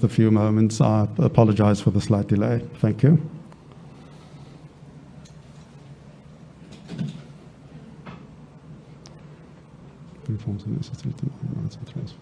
just a few moments. I apologize for the slight delay. Thank you. Informs the necessary to rights and transfer.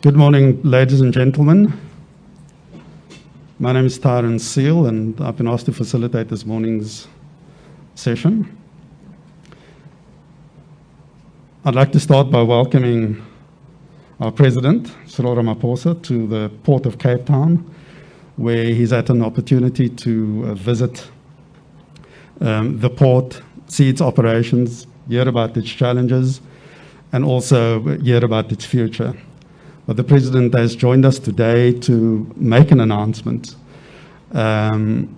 Good morning, ladies and gentlemen. My name is Cyril, and I've been asked to facilitate this morning's session. I'd like to start by welcoming our President, Cyril Ramaphosa, to the Port of Cape Town, where he's had an opportunity to visit the port, see its operations, hear about its challenges, and also hear about its future. But the President has joined us today to make an announcement on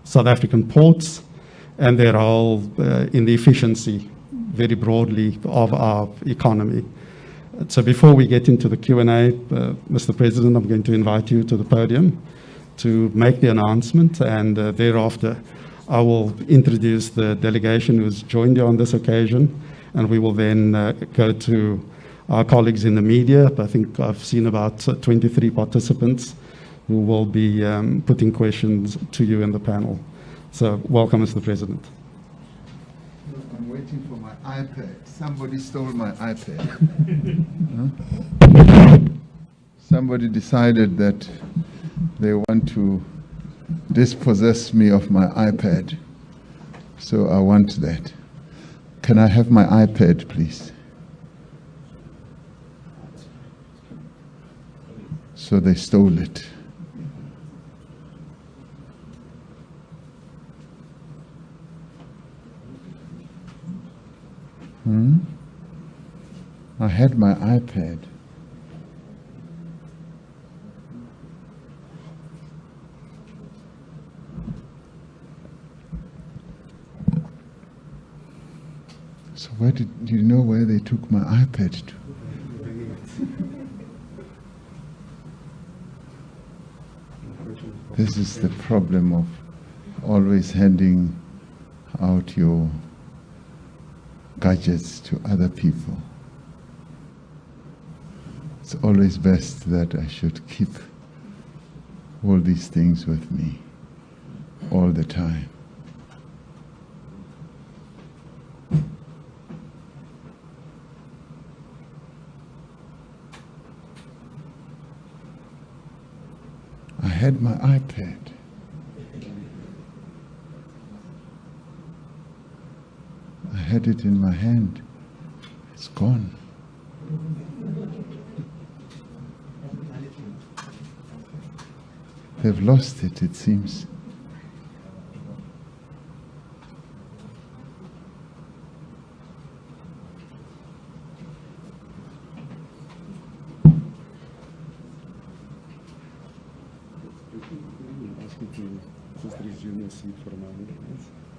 South African ports and their role in the efficiency, very broadly, of our economy. So before we get into the Q&A, Mr. President, I'm going to invite you to the podium to make the announcement, and thereafter I will introduce the delegation who's joined you on this occasion, and we will then go to our colleagues in the media. I think I've seen about 23 participants who will be putting questions to you in the panel. So welcome, Mr. President. I'm waiting for my iPad. Somebody stole my iPad. Somebody decided that they want to dispossess me of my iPad. So I want that. Can I have my iPad, please? So they stole it. I had my iPad. So where do you know where they took my iPad to? This is the problem of always handing out your gadgets to other people. It's always best that I should keep all these things with me all the time. I had my iPad. I had it in my hand. It's gone. They've lost it, it seems.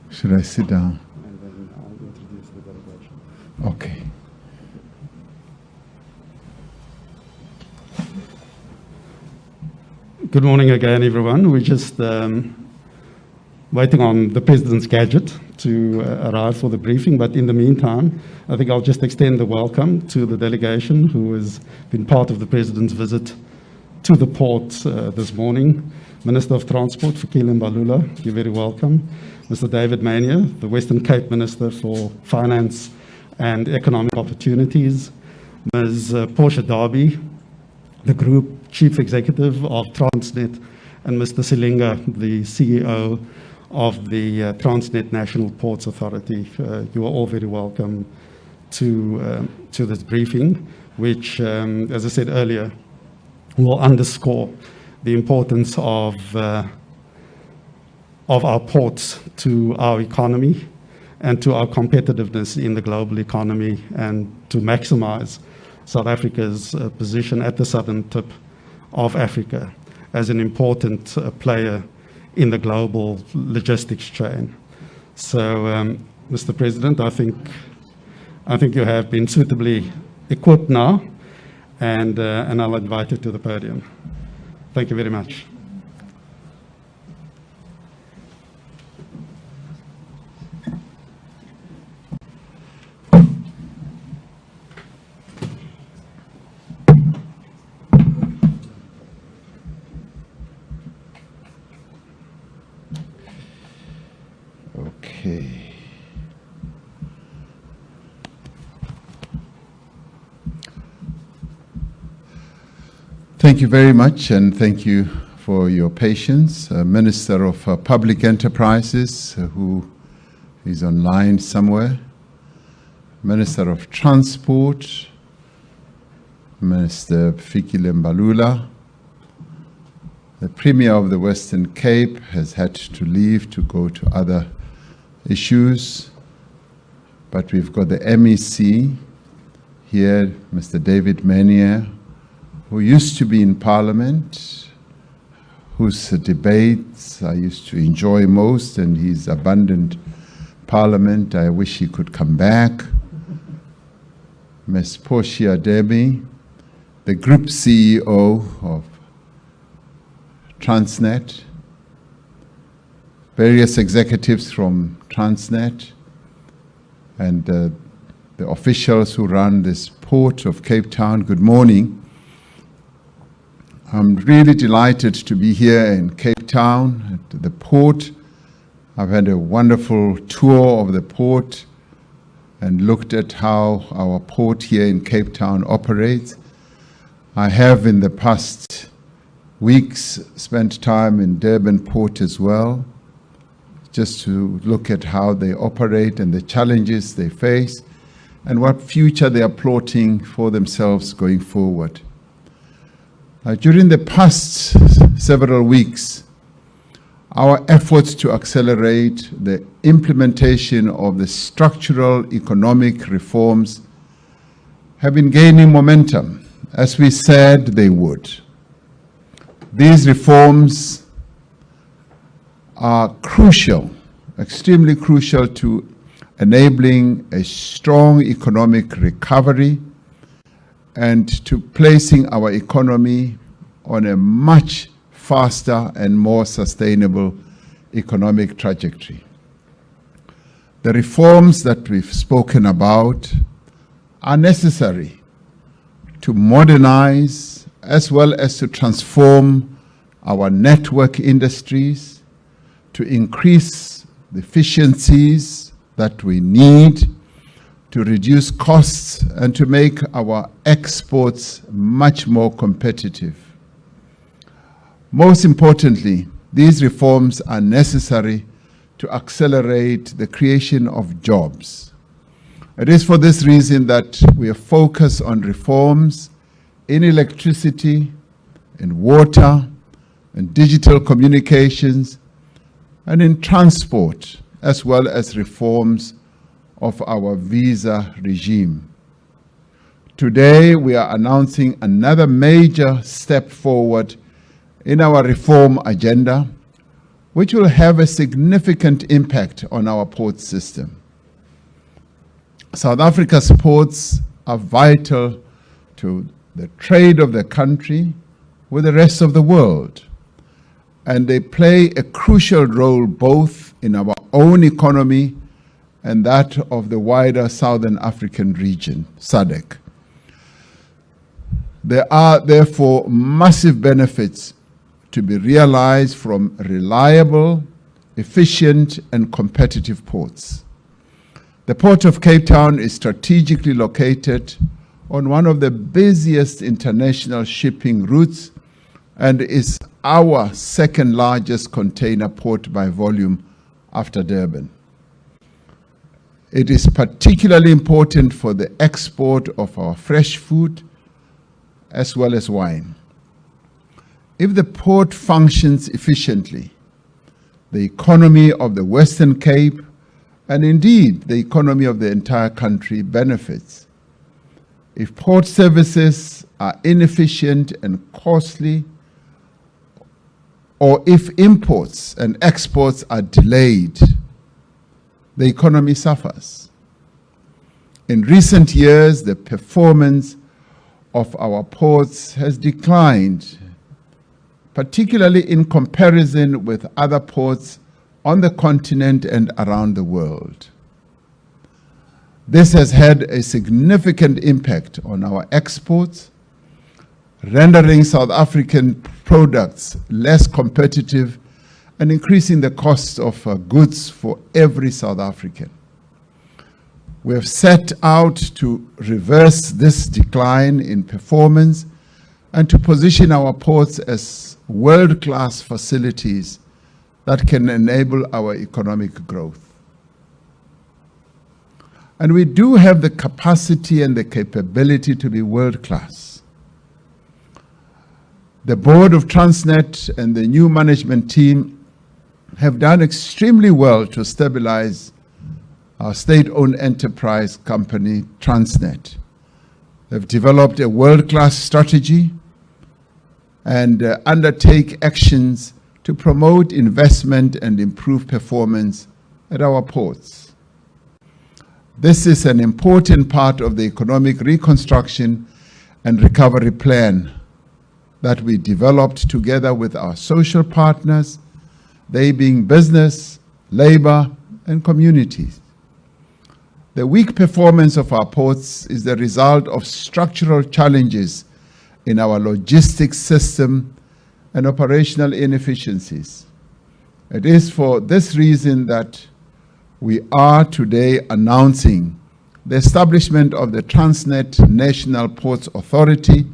Should I sit down? And then I'll introduce the delegation. Okay. Good morning again, everyone. We're just waiting on the President's gadget to arrive for the briefing, but in the meantime, I think I'll just extend the welcome to the delegation who has been part of the President's visit to the port this morning. Minister of Transport, Fikile Mbalula, you're very welcome. Mr. David Mania, the Western Cape Minister for Finance and Economic Opportunities. Ms. Portia Darby, the Group Chief Executive of Transnet, and Mr. Silinga, the CEO of the Transnet National Ports Authority. You are all very welcome to this briefing, which, as I said earlier, will underscore the importance of our ports to our economy and to our competitiveness in the global economy, and to maximize South Africa's position at the southern tip of Africa as an important player in the global logistics chain. So, Mr. President, I think you have been suitably equipped now, and I'll invite you to the podium. Thank you very much. Okay. Thank you very much, and thank you for your patience. Minister of Public Enterprises, who is online somewhere. Minister of Transport, Minister Fikile Mbalula. The Premier of the Western Cape has had to leave to go to other issues, but we've got the MEC here, Mr. David Menier, who used to be in Parliament, whose debates I used to enjoy most, and he's abandoned Parliament. I wish he could come back. Ms. Portia Debbie, the Group CEO of Transnet, various executives from Transnet, and the officials who run this port of Cape Town. Good morning. I'm really delighted to be here in Cape Town at the port. I've had a wonderful tour of the port and looked at how our port here in Cape Town operates. I have in the past weeks spent time in Durban Port as well, just to look at how they operate and the challenges they face and what future they are plotting for themselves going forward. During the past several weeks, our efforts to accelerate the implementation of the structural economic reforms have been gaining momentum, as we said they would. These reforms are crucial, extremely crucial to enabling a strong economic recovery and to placing our economy on a much faster and more sustainable economic trajectory. The reforms that we've spoken about are necessary to modernize as well as to transform our network industries, to increase the efficiencies that we need, to reduce costs, and to make our exports much more competitive. Most importantly, these reforms are necessary to accelerate the creation of jobs. It is for this reason that we are focused on reforms in electricity, in water, in digital communications, and in transport, as well as reforms of our visa regime. Today, we are announcing another major step forward in our reform agenda, which will have a significant impact on our port system. South Africa's ports are vital to the trade of the country with the rest of the world, and they play a crucial role both in our own economy and that of the wider Southern African region, SADC. There are therefore massive benefits to be realized from reliable, efficient, and competitive ports. The Port of Cape Town is strategically located on one of the busiest international shipping routes and is our second largest container port by volume after Durban. It is particularly important for the export of our fresh food as well as wine. If the port functions efficiently, the economy of the Western Cape, and indeed the economy of the entire country, benefits. If port services are inefficient and costly, or if imports and exports are delayed, the economy suffers. In recent years, the performance of our ports has declined, particularly in comparison with other ports on the continent and around the world. This has had a significant impact on our exports, rendering South African products less competitive and increasing the cost of goods for every South African. We have set out to reverse this decline in performance, and to position our ports as world-class facilities that can enable our economic growth. And we do have the capacity and the capability to be world-class. The board of Transnet and the new management team have done extremely well to stabilize our state-owned enterprise company, Transnet. They've developed a world-class strategy and undertake actions to promote investment and improve performance at our ports. This is an important part of the economic reconstruction and recovery plan that we developed together with our social partners, they being business, labor, and communities. The weak performance of our ports is the result of structural challenges in our logistics system and operational inefficiencies. It is for this reason that we are today announcing the establishment of the Transnet National Ports Authority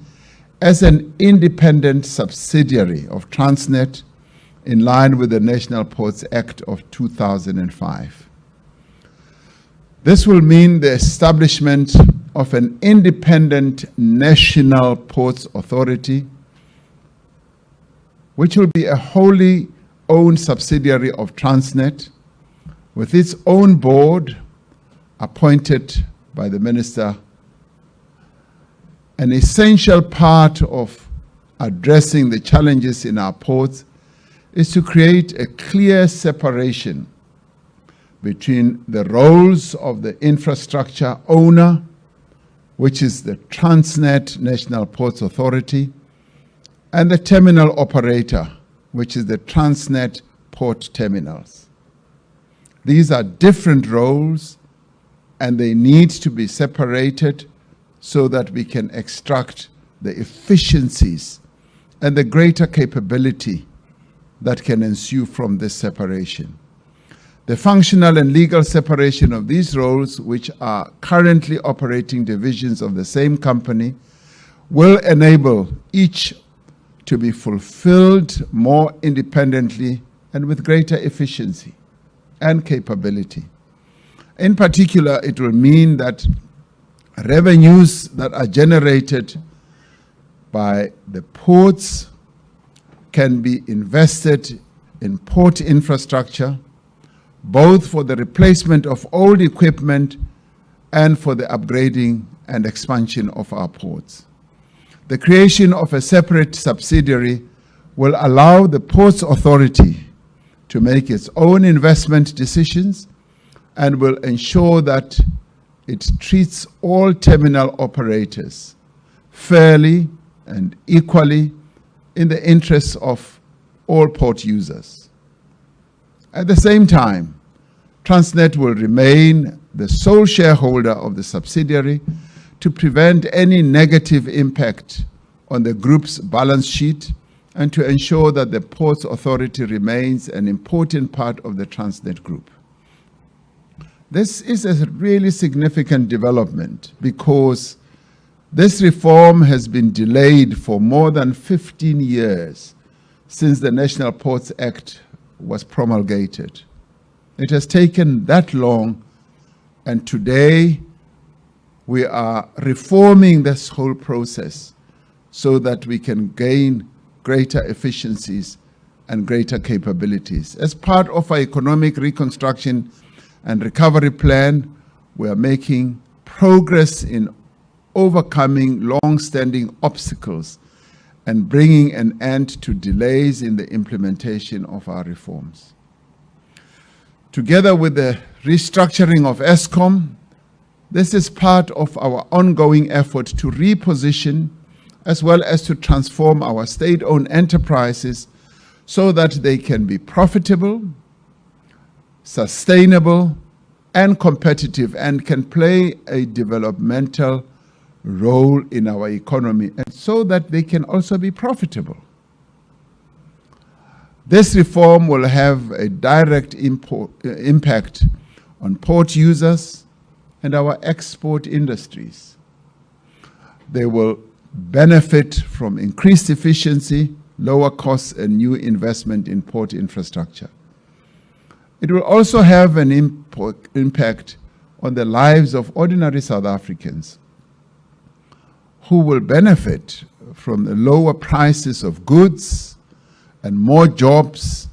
as an independent subsidiary of Transnet in line with the National Ports Act of 2005. This will mean the establishment of an independent National Ports Authority, which will be a wholly owned subsidiary of Transnet with its own board appointed by the minister. An essential part of addressing the challenges in our ports is to create a clear separation between the roles of the infrastructure owner, which is the Transnet National Ports Authority, and the terminal operator, which is the Transnet Port Terminals. These are different roles, and they need to be separated so that we can extract the efficiencies and the greater capability that can ensue from this separation. The functional and legal separation of these roles, which are currently operating divisions of the same company, will enable each to be fulfilled more independently and with greater efficiency and capability. In particular, it will mean that revenues that are generated by the ports can be invested in port infrastructure, both for the replacement of old equipment and for the upgrading and expansion of our ports. The creation of a separate subsidiary will allow the Ports Authority to make its own investment decisions and will ensure that it treats all terminal operators fairly and equally in the interests of all port users. At the same time, Transnet will remain the sole shareholder of the subsidiary to prevent any negative impact on the group's balance sheet and to ensure that the Ports Authority remains an important part of the Transnet Group. This is a really significant development because this reform has been delayed for more than 15 years since the National Ports Act was promulgated. It has taken that long, and today we are reforming this whole process so that we can gain greater efficiencies and greater capabilities. As part of our economic reconstruction and recovery plan, we are making progress in overcoming long-standing obstacles and bringing an end to delays in the implementation of our reforms. Together with the restructuring of Eskom, this is part of our ongoing effort to reposition as well as to transform our state-owned enterprises so that they can be profitable, sustainable, and competitive, and can play a developmental role in our economy, and so that they can also be profitable. This reform will have a direct impact on port users and our export industries. They will benefit from increased efficiency, lower costs, and new investment in port infrastructure. It will also have an impact on the lives of ordinary South Africans who will benefit from the lower prices of goods and more jobs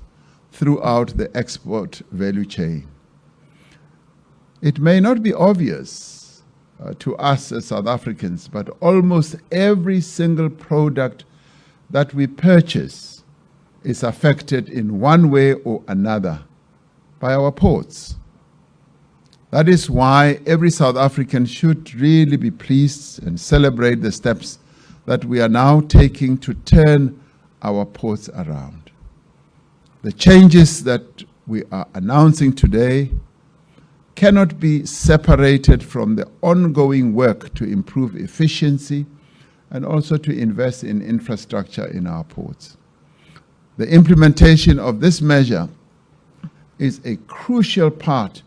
throughout the export value chain. It may not be obvious to us as South Africans, but almost every single product that we purchase is affected in one way or another by our ports. That is why every South African should really be pleased and celebrate the steps that we are now taking to turn our ports around. The changes that we are announcing today cannot be separated from the ongoing work to improve efficiency and also to invest in infrastructure in our ports. The implementation of this measure is a crucial part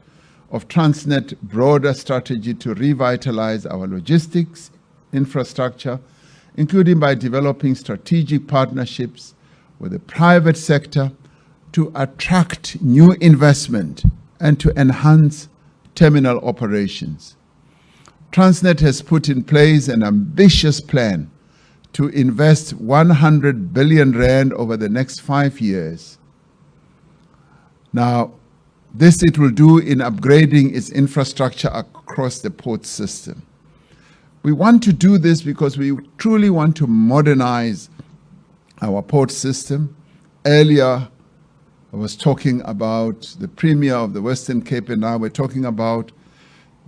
of Transnet's broader strategy to revitalize our logistics infrastructure, including by developing strategic partnerships with the private sector to attract new investment and to enhance terminal operations. Transnet has put in place an ambitious plan to invest 100 billion rand over the next 5 years. Now, this it will do in upgrading its infrastructure across the port system. We want to do this because we truly want to modernize our port system. Earlier, I was talking about the Premier of the Western Cape, and now we're talking about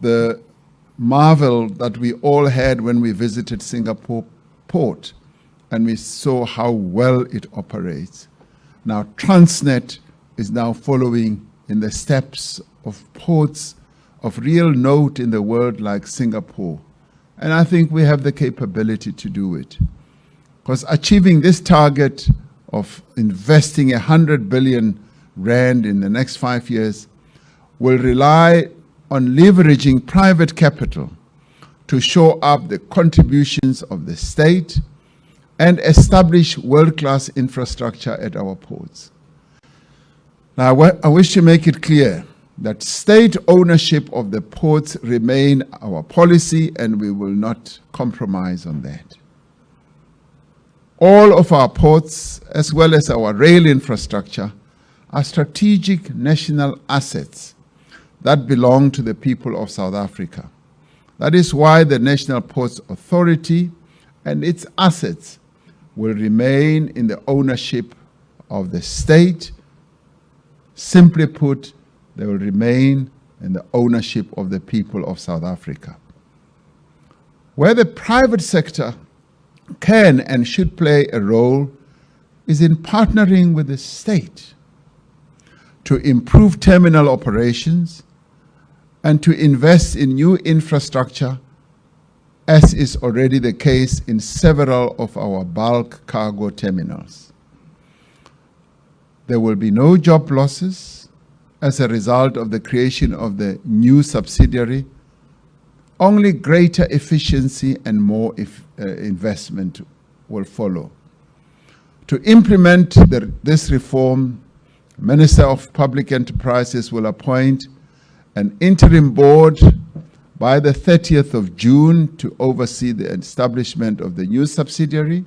the marvel that we all had when we visited Singapore port and we saw how well it operates. Now, Transnet is now following in the steps of ports of real note in the world like Singapore. And I think we have the capability to do it. Because achieving this target of investing 100 billion rand in the next 5 years will rely on leveraging private capital to shore up the contributions of the state and establish world-class infrastructure at our ports. Now, I wish to make it clear that state ownership of the ports remain our policy, and we will not compromise on that. All of our ports, as well as our rail infrastructure, are strategic national assets that belong to the people of South Africa. That is why the National Ports Authority and its assets will remain in the ownership of the state. Simply put, they will remain in the ownership of the people of South Africa. Where the private sector can and should play a role is in partnering with the state to improve terminal operations and to invest in new infrastructure, as is already the case in several of our bulk cargo terminals. There will be no job losses as a result of the creation of the new subsidiary. Only greater efficiency and more investment will follow. To implement this reform, Minister of Public Enterprises will appoint an interim board by the 30th of June to oversee the establishment of the new subsidiary,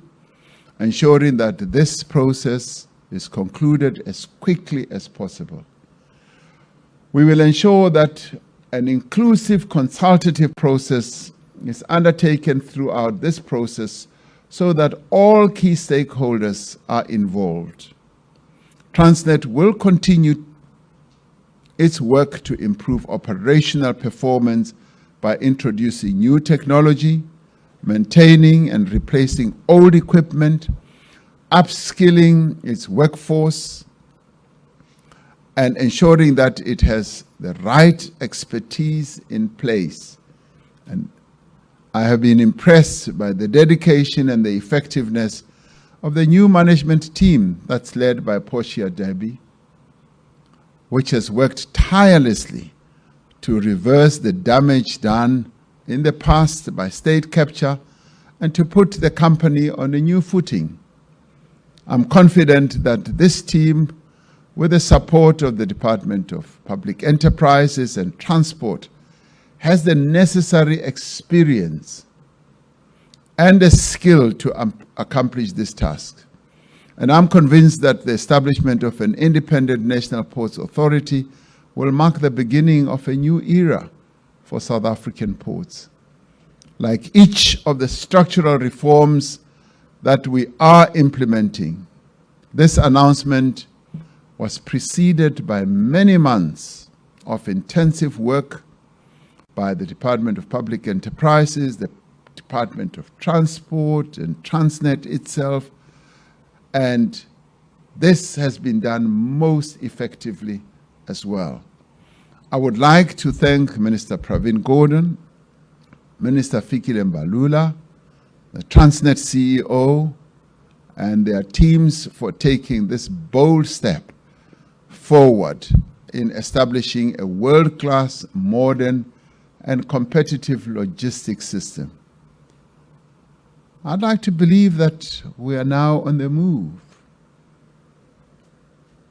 ensuring that this process is concluded as quickly as possible. We will ensure that an inclusive consultative process is undertaken throughout this process so that all key stakeholders are involved. Transnet will continue its work to improve operational performance by introducing new technology, maintaining and replacing old equipment, upskilling its workforce, and ensuring that it has the right expertise in place. And I have been impressed by the dedication and the effectiveness of the new management team that's led by Portia Debbie, which has worked tirelessly to reverse the damage done in the past by state capture and to put the company on a new footing. I'm confident that this team, with the support of the Department of Public Enterprises and Transport, has the necessary experience and the skill to accomplish this task. And I'm convinced that the establishment of an independent National Ports Authority will mark the beginning of a new era for South African ports. Like each of the structural reforms that we are implementing, this announcement was preceded by many months of intensive work by the Department of Public Enterprises, the Department of Transport, and Transnet itself. And this has been done most effectively as well. I would like to thank Minister Pravin Gordhan, Minister Fikile Mbalula, the Transnet CEO, and their teams for taking this bold step forward in establishing a world-class, modern, and competitive logistics system. I'd like to believe that we are now on the move.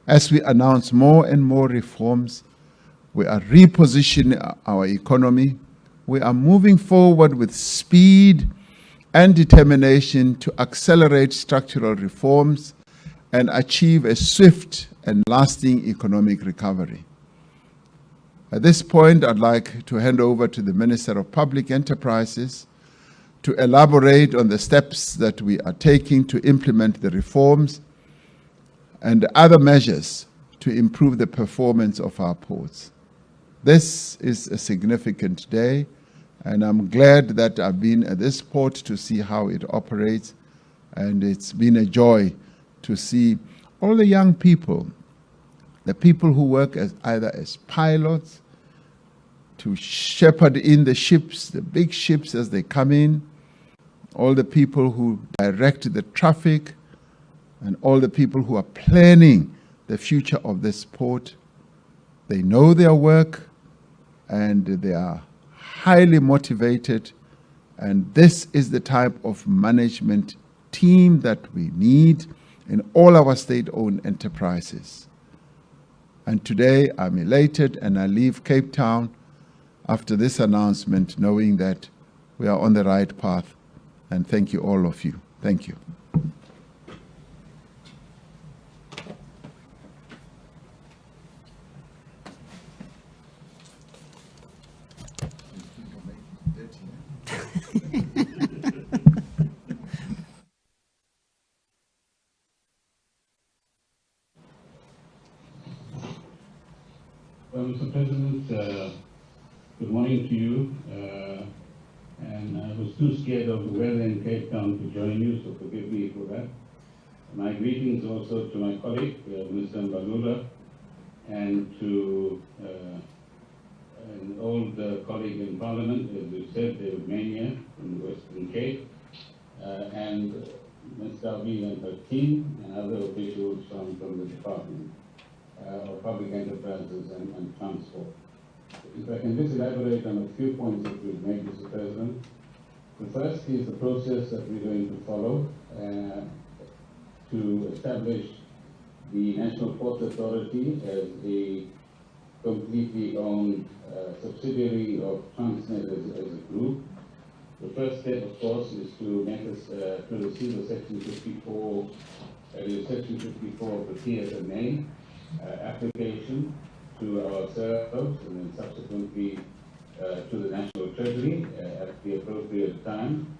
As we announce more and more reforms, we are repositioning our economy. We are moving forward with speed and determination to accelerate structural reforms and achieve a swift and lasting economic recovery. At this point, I'd like to hand over to the Minister of Public Enterprises to elaborate on the steps that we are taking to implement the reforms and other measures to improve the performance of our ports. This is a significant day, and I'm glad that I've been at this port to see how it operates, and it's been a joy to see all the young people, the people who work as either as pilots, to shepherd in the ships, the big ships as they come in, all the people who direct the traffic, and all the people who are planning the future of this port. They know their work, and they are highly motivated, and this is the type of management team that we need in all our state-owned enterprises. And today I'm elated, and I leave Cape Town after this announcement knowing that we are on the right path. And thank you, all of you. Thank you. Well, Mr. President, good morning to you. And I was too scared of the weather in Cape Town to join you, so forgive me for that. My greetings also to my colleague, Mr. Mbalula, and to an old colleague in Parliament, as you said, David Mania from the Western Cape, and Ms. Dalby and her team, and other officials from the Department of Public Enterprises and Transport. If I can just elaborate on a few points that we've made, Mr. President. The first is the process that we're going to follow to establish the National Ports Authority as a completely owned subsidiary of Transnet as a group. The first step, of course, is to make us to receive a Section 54, Section 54 of the TSMA application to ourselves, and then subsequently to the National Treasury at the appropriate time.